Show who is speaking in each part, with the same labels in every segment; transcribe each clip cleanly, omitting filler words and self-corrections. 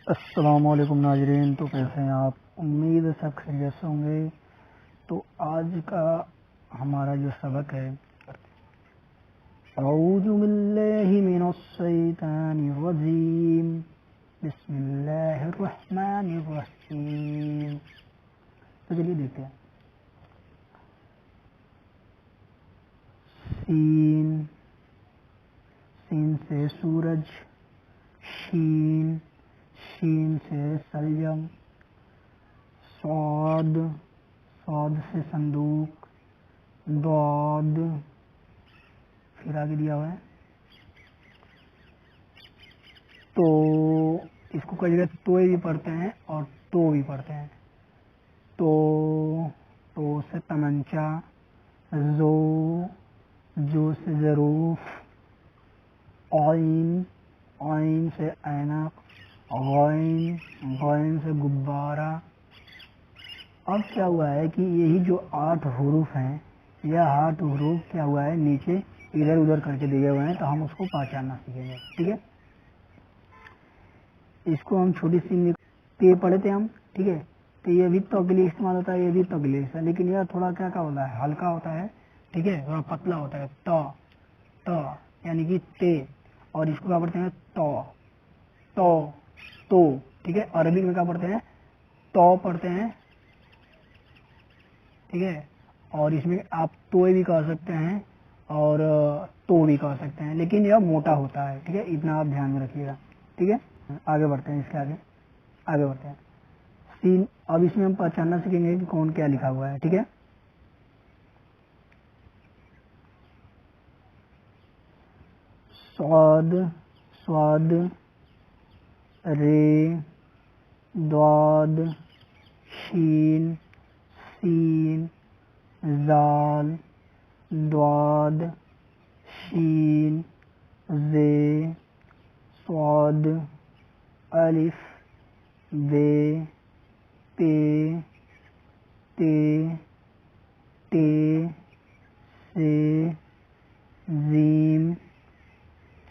Speaker 1: السلام علیکم ناظرین، تو کیسے ہیں آپ؟ امید ہے سب خیریت سے ہوں گے۔ تو آج کا ہمارا جو سبق ہے، اعوذ باللہ من الشیطان الرجیم، بسم اللہ الرحمن الرحیم۔ تو چلیے دیکھتے ہیں۔ سین، سین سے سورج، شین، شین سے سلجم، صاد، صاد سے صندوق، ضاد، پھر آگے دیا ہوا ہے تو، اس کو کئی جگہ توئے بھی پڑھتے ہیں اور تو بھی پڑھتے ہیں۔ تو سے تمنچا، جو سے ظروف، عین، عین سے اینک، غین، غین سے غبارہ۔ اب کیا ہوا ہے کہ یہی جو 8 حروف ہیں، یہ 8 حروف کیا ہوا ہے، نیچے ادھر ادھر کر کے دیے ہوئے ہیں، تو ہم اس کو پہچاننا سیکھیں گے، ٹھیک ہے۔ اس کو ہم چھوٹی سی تے پڑھے تھے ہم، ٹھیک ہے۔ تو یہ بھی تو کے لیے استعمال ہوتا ہے، یہ بھی تو کے لیے، لیکن یہ تھوڑا کیا ہوتا ہے، ہلکا ہوتا ہے، ٹھیک ہے، تھوڑا پتلا ہوتا ہے۔ تا یعنی کہ تے، اور اس کو کیا پڑھتے ہیں، تو، ٹھیک ہے۔ عربی میں کیا پڑھتے ہیں، تو پڑھتے ہیں، ٹھیک ہے۔ اور اس میں آپ توئے بھی کہہ سکتے ہیں اور تو بھی کہہ سکتے ہیں، لیکن یہ موٹا ہوتا ہے، ٹھیک ہے، اتنا آپ دھیان میں رکھیے گا، ٹھیک ہے۔ آگے بڑھتے ہیں، اس کے آگے بڑھتے ہیں۔ سین، اب اس میں ہم پہچاننا سیکھیں گے کہ کون کیا لکھا ہوا ہے، ٹھیک ہے۔ صاد، صاد، رے، ضاد، شین، سین، زال، ضاد، شین، زے، صاد، الف، بے، پے، تے، ٹے، سے، زیم،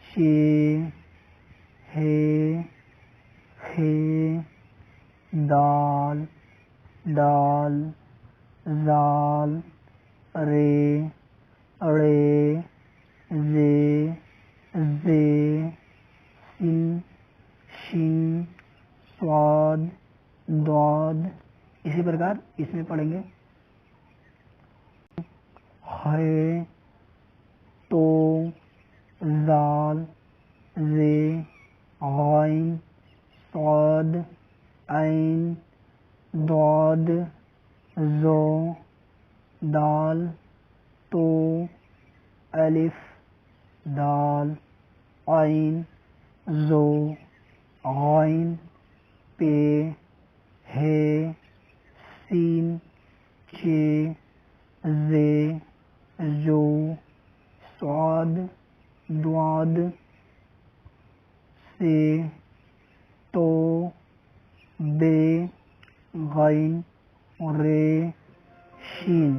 Speaker 1: چے، ہے، خے، دال، ڈال، زال، رے، اڑے، زے، زے، سن، شن، صاد، ضاد۔ اسی پرکار اس میں پڑھیں گے ہے، تو، زال، زے، غین، صاد، عین، ضاد، ذو، دال، تو، الف، دال، عین، ذو، غین، پے، ہے، سین، چے، زے، زو، صاد، ضاد، سے، تو، بے، غین، رے، شین۔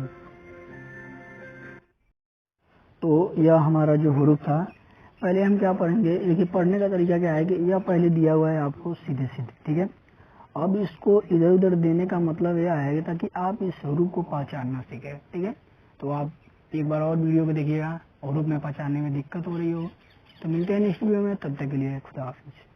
Speaker 1: تو یہ ہمارا جو حروف تھا، پہلے ہم کیا پڑھیں گے، لیکن پڑھنے کا طریقہ کیا ہے کہ یہ پہلے دیا ہوا ہے آپ کو سیدھے سیدھے، ٹھیک ہے۔ اب اس کو ادھر ادھر دینے کا مطلب یہ ہے تاکہ آپ اس حروف کو پہچاننا سیکھیں، ٹھیک ہے۔ تو آپ ایک بار اور ویڈیو کو دیکھیے گا، حروف میں پہچاننے میں دقت ہو رہی ہو تو ملتے ہیں نیکسٹ ویڈیو میں، تب تک کے لیے خدا حافظ۔